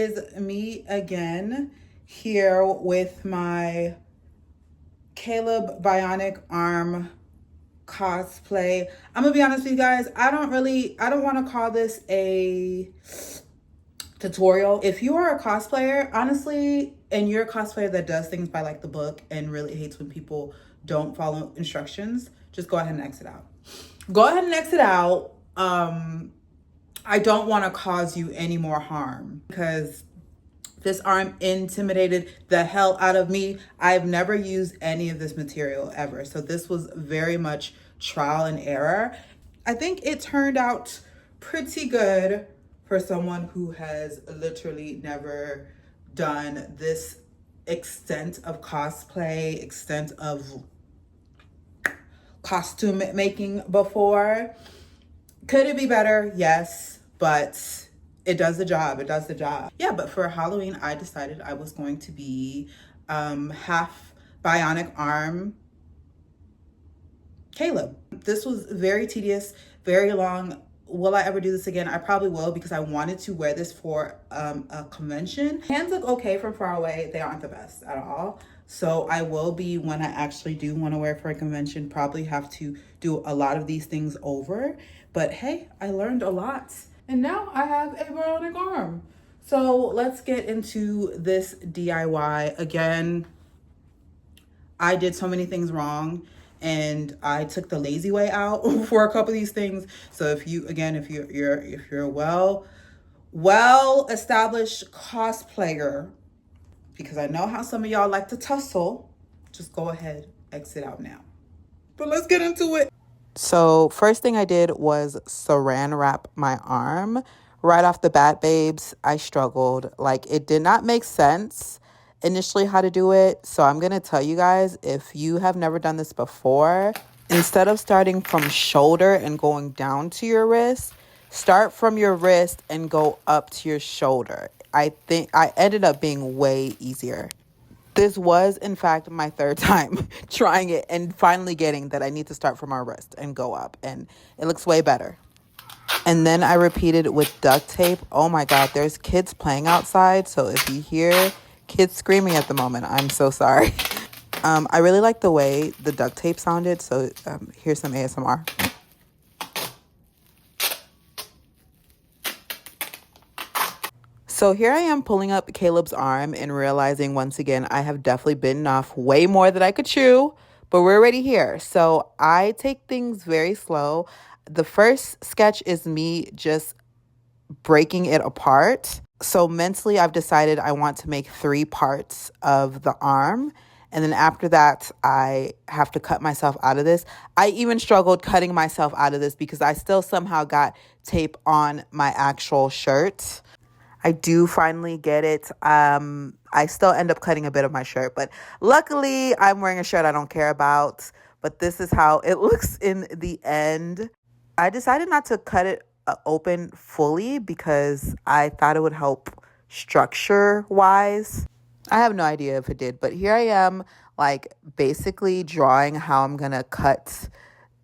is me again here with my Caleb Bionic Arm cosplay. I'm gonna be honest with you guys, I don't want to call this a tutorial. If you are a cosplayer, honestly, and you're a cosplayer that does things by like the book and really hates when people don't follow instructions, just go ahead and exit out. Go ahead and exit out. I don't want to cause you any more harm because this arm intimidated the hell out of me. I've never used any of this material ever. So this was very much trial and error. I think it turned out pretty good for someone who has literally never done this extent of cosplay, extent of costume making before. Could it be better? Yes, but it does the job. It does the job. Yeah, but for Halloween, I decided I was going to be half bionic arm Caleb. This was very tedious, very long. Will I ever do this again? I probably will because I wanted to wear this for a convention. Hands look okay from far away. They aren't the best at all. So I will be, when I actually do want to wear for a convention, probably have to do a lot of these things over. But hey, I learned a lot. And now I have a bionic arm. So let's get into this DIY. Again, I did so many things wrong and I took the lazy way out for a couple of these things. So if you're a well established cosplayer, because I know how some of y'all like to tussle, just go ahead, exit out now. But let's get into it. So first thing I did was saran wrap my arm. Right off the bat, babes, I struggled. Like, it did not make sense initially how to do it. So I'm going to tell you guys, if you have never done this before, instead of starting from shoulder and going down to your wrist, start from your wrist and go up to your shoulder. I think I ended up being way easier. This was, in fact, my third time trying it and finally getting that I need to start from our wrist and go up. And it looks way better. And then I repeated with duct tape. Oh my God, there's kids playing outside. So if you hear kids screaming at the moment, I'm so sorry. I really like the way the duct tape sounded. So here's some ASMR. So here I am pulling up Caleb's arm and realizing once again, I have definitely bitten off way more than I could chew, but we're already here. So I take things very slow. The first sketch is me just breaking it apart. So mentally, I've decided I want to make 3 parts of the arm. And then after that, I have to cut myself out of this. I even struggled cutting myself out of this because I still somehow got tape on my actual shirt. I do finally get it. I still end up cutting a bit of my shirt, but luckily I'm wearing a shirt I don't care about. But this is how it looks in the end. I decided not to cut it open fully because I thought it would help structure-wise. I have no idea if it did, but here I am, like basically drawing how I'm gonna cut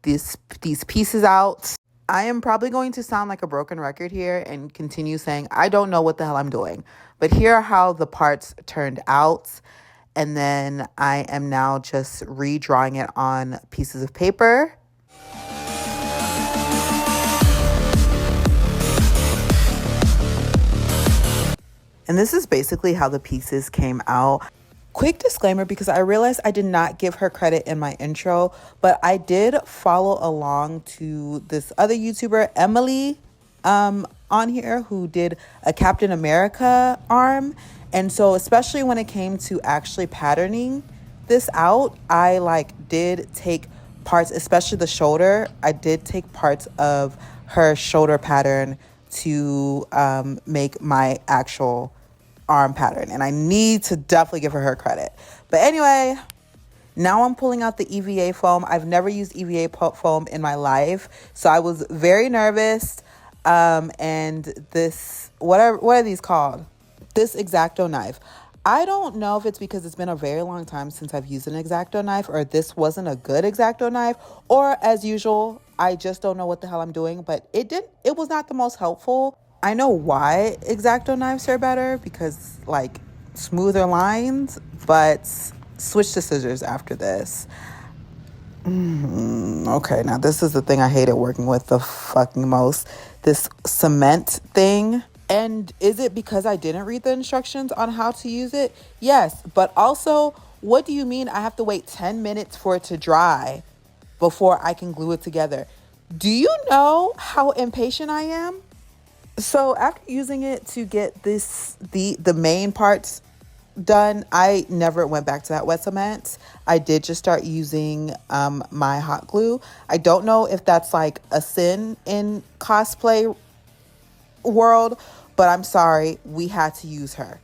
these pieces out. I am probably going to sound like a broken record here and continue saying, I don't know what the hell I'm doing. But here are how the parts turned out. And then I am now just redrawing it on pieces of paper. And this is basically how the pieces came out. Quick disclaimer, because I realized I did not give her credit in my intro, but I did follow along to this other YouTuber, Emily, on here, who did a Captain America arm. And so especially when it came to actually patterning this out, I did take parts, especially the shoulder. I did take parts of her shoulder pattern to make my actual arm pattern, and I need to definitely give her credit. But anyway, now I'm pulling out the EVA foam. I've never used EVA foam in my life, so I was very nervous. And this, what are these called? This X-Acto knife. I don't know if it's because it's been a very long time since I've used an X-Acto knife, or this wasn't a good X-Acto knife, or as usual, I just don't know what the hell I'm doing, but it was not the most helpful. I know why X-Acto knives are better, because like smoother lines, but switch to scissors after this. Okay, now this is the thing I hated working with the fucking most. This cement thing. And is it because I didn't read the instructions on how to use it? Yes, but also, what do you mean I have to wait 10 minutes for it to dry before I can glue it together? Do you know how impatient I am? So after using it to get the main parts done, I never went back to that wet cement. I did just start using my hot glue. I don't know if that's like a sin in cosplay world, but I'm sorry, we had to use her.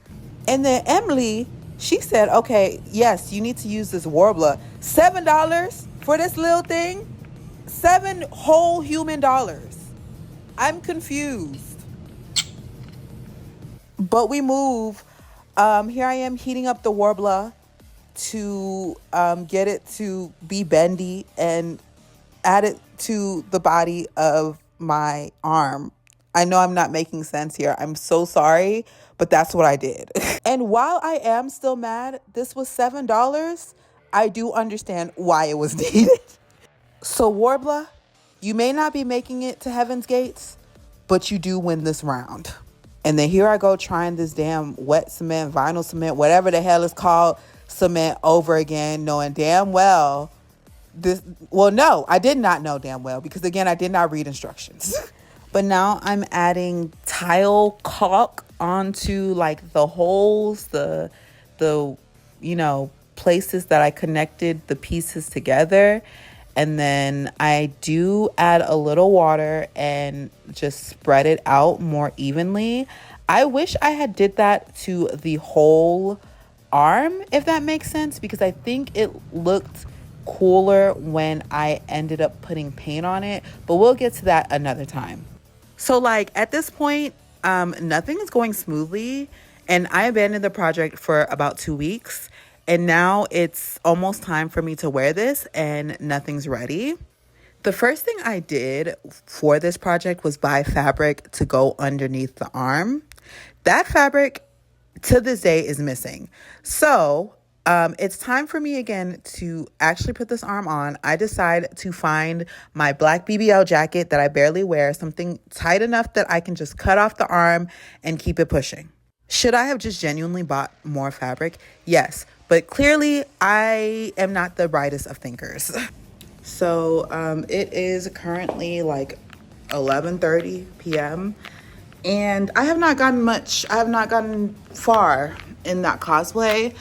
And then Emily, she said, okay, yes, you need to use this Warbler. $7 for this little thing? 7 whole human dollars. I'm confused. But we move. Here I am heating up the Warbler to get it to be bendy and add it to the body of my arm. I know I'm not making sense here. I'm so sorry, but that's what I did. And while I am still mad, this was $7. I do understand why it was needed. So Warbler, you may not be making it to Heaven's Gates, but you do win this round. And then here I go trying this damn wet cement, vinyl cement, whatever the hell it's called, cement over again, knowing damn well this. Well, no, I did not know damn well, because again, I did not read instructions. But now I'm adding tile caulk onto like the holes, the places that I connected the pieces together. And then I do add a little water and just spread it out more evenly. I wish I had did that to the whole arm, if that makes sense, because I think it looked cooler when I ended up putting paint on it, but we'll get to that another time. So like at this point, nothing is going smoothly, and I abandoned the project for about 2 weeks. And now it's almost time for me to wear this and nothing's ready. The first thing I did for this project was buy fabric to go underneath the arm. That fabric to this day is missing. So it's time for me again to actually put this arm on. I decide to find my black BBL jacket that I barely wear, something tight enough that I can just cut off the arm and keep it pushing. Should I have just genuinely bought more fabric? Yes, but clearly I am not the brightest of thinkers. So it is currently like 11:30 p.m. and I have not gotten far in that cosplay.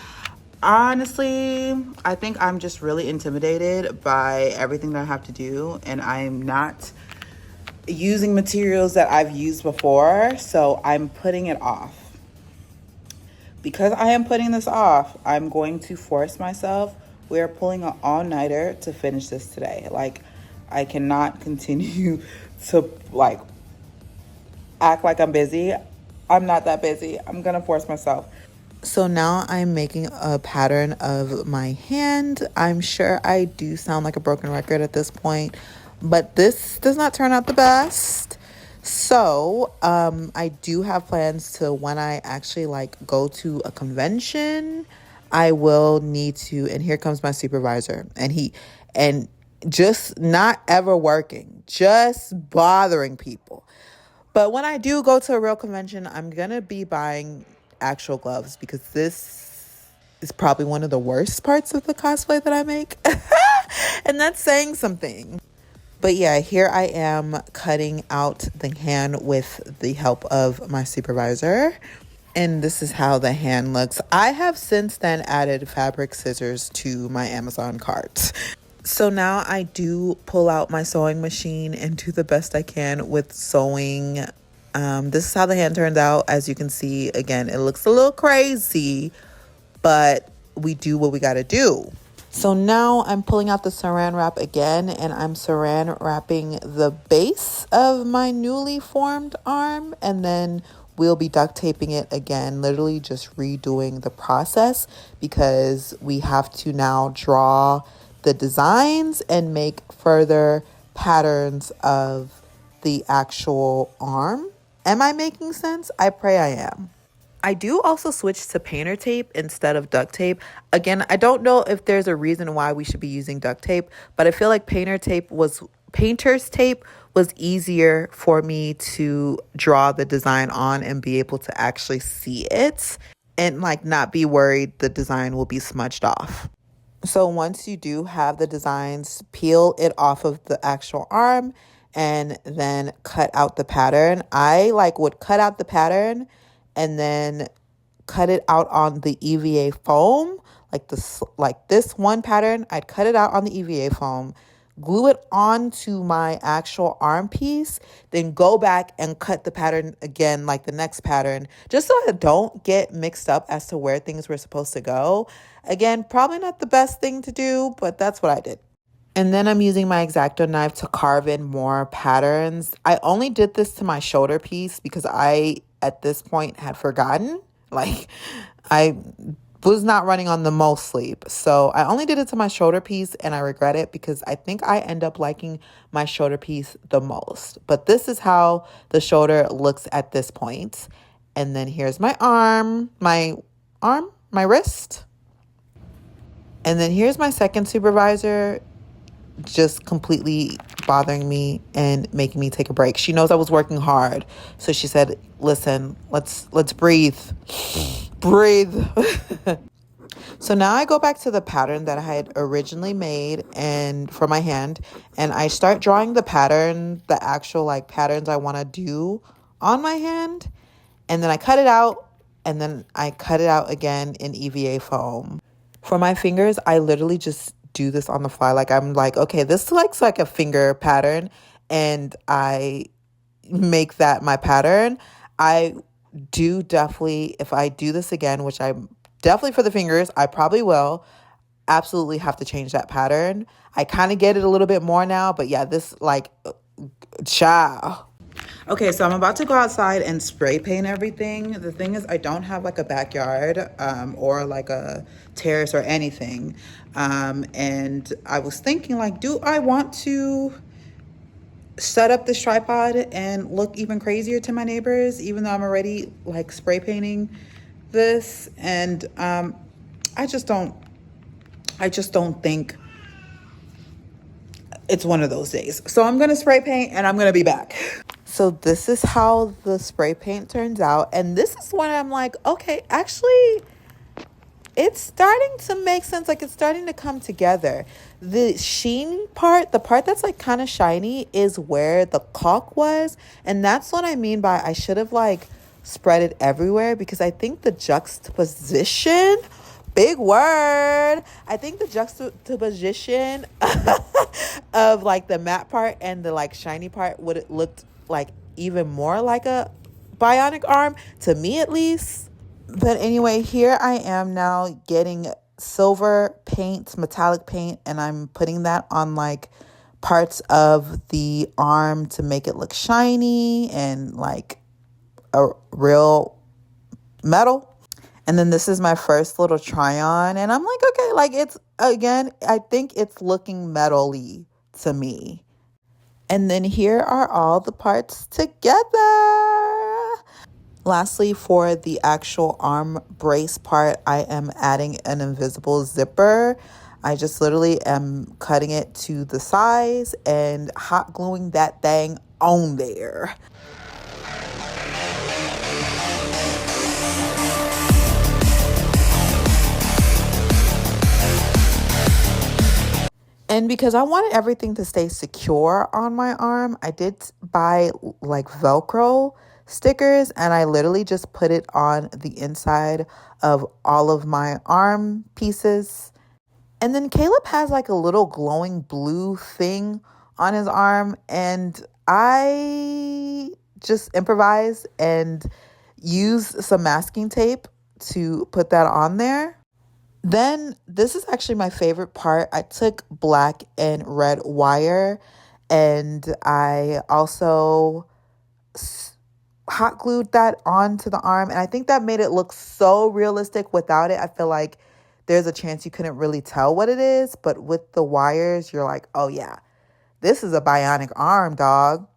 Honestly, I think I'm just really intimidated by everything that I have to do, and I'm not using materials that I've used before, so I'm putting it off. Because I am putting this off, I'm going to force myself. We are pulling an all-nighter to finish this today. Like, I cannot continue to like act like I'm busy. I'm not that busy. I'm gonna force myself. So now I'm making a pattern of my hand. I'm sure I do sound like a broken record at this point, but this does not turn out the best. So I do have plans to, when I actually like go to a convention, I will need to, and here comes my supervisor, and just not ever working, just bothering people. But when I do go to a real convention, I'm gonna be buying actual gloves, because this is probably one of the worst parts of the cosplay that I make. And that's saying something. But yeah, here I am cutting out the hand with the help of my supervisor. And this is how the hand looks. I have since then added fabric scissors to my Amazon cart. So now I do pull out my sewing machine and do the best I can with sewing. This is how the hand turns out. As you can see, again, it looks a little crazy, but we do what we gotta do. So now I'm pulling out the saran wrap again, and I'm saran wrapping the base of my newly formed arm, and then we'll be duct taping it again, literally just redoing the process, because we have to now draw the designs and make further patterns of the actual arm. Am I making sense? I pray I am. I do also switch to painter tape instead of duct tape. Again, I don't know if there's a reason why we should be using duct tape, but I feel like painter's tape was easier for me to draw the design on and be able to actually see it and like not be worried the design will be smudged off. So once you do have the designs, peel it off of the actual arm and then cut out the pattern. I like would cut out the pattern and then cut it out on the EVA foam, like this one pattern. I'd cut it out on the EVA foam, glue it onto my actual arm piece, then go back and cut the pattern again, like the next pattern, just so I don't get mixed up as to where things were supposed to go. Again, probably not the best thing to do, but that's what I did. And then I'm using my X-Acto knife to carve in more patterns. I only did this to my shoulder piece because I, at this point, had forgotten. Like, I was not running on the most sleep. So I only did it to my shoulder piece and I regret it because I think I end up liking my shoulder piece the most. But this is how the shoulder looks at this point. And then here's my my wrist. And then here's my second supervisor just completely bothering me and making me take a break. She knows I was working hard. So she said, "Listen, let's breathe." Breathe. So now I go back to the pattern that I had originally made and for my hand and I start drawing the pattern, the actual like patterns I want to do on my hand. And then I cut it out and then I cut it out again in EVA foam. For my fingers, I literally just do this on the fly. Like I'm like, okay, this looks like a finger pattern and I make that my pattern. I do definitely, if I do this again, which I'm definitely for the fingers, I probably will absolutely have to change that pattern. I kind of get it a little bit more now, but yeah, this like, ciao. Okay, so I'm about to go outside and spray paint everything. The thing is, I don't have like a backyard or like a terrace or anything. And I was thinking like, do I want to set up this tripod and look even crazier to my neighbors, even though I'm already like spray painting this? And I just don't think it's one of those days. So I'm gonna spray paint and I'm gonna be back. So this is how the spray paint turns out. And this is when I'm like, okay, actually, it's starting to make sense. Like it's starting to come together. The sheen part, the part that's like kind of shiny is where the caulk was. And that's what I mean by I should have like spread it everywhere because I think the juxtaposition, big word, I think the juxtaposition of like the matte part and the like shiny part would have looked like even more like a bionic arm, to me at least. But anyway, here I am now getting silver paint, metallic paint, and I'm putting that on like parts of the arm to make it look shiny and like a real metal. And then this is my first little try on and I'm like, okay, like it's, again, I think it's looking metal-y to me. And then here are all the parts together. Lastly, for the actual arm brace part, I am adding an invisible zipper. I just literally am cutting it to the size and hot gluing that thing on there. And because I wanted everything to stay secure on my arm, I did buy like Velcro stickers and I literally just put it on the inside of all of my arm pieces. And then Caleb has like a little glowing blue thing on his arm and I just improvised and used some masking tape to put that on there. Then this is actually my favorite part. I took black and red wire and I also hot glued that onto the arm. And I think that made it look so realistic. Without it, I feel like there's a chance you couldn't really tell what it is. But with the wires, you're like, oh yeah, this is a bionic arm, dog.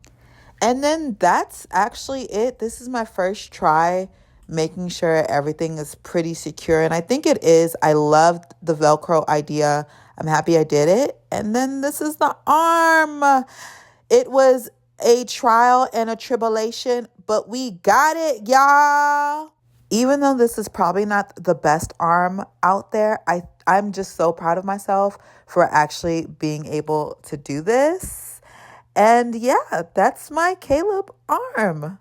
And then that's actually it. This is my first try making sure everything is pretty secure. And I think it is. I loved the Velcro idea. I'm happy I did it. And then this is the arm. It was a trial and a tribulation, but we got it, y'all. Even though this is probably not the best arm out there, I'm just so proud of myself for actually being able to do this. And yeah, that's my Caleb arm.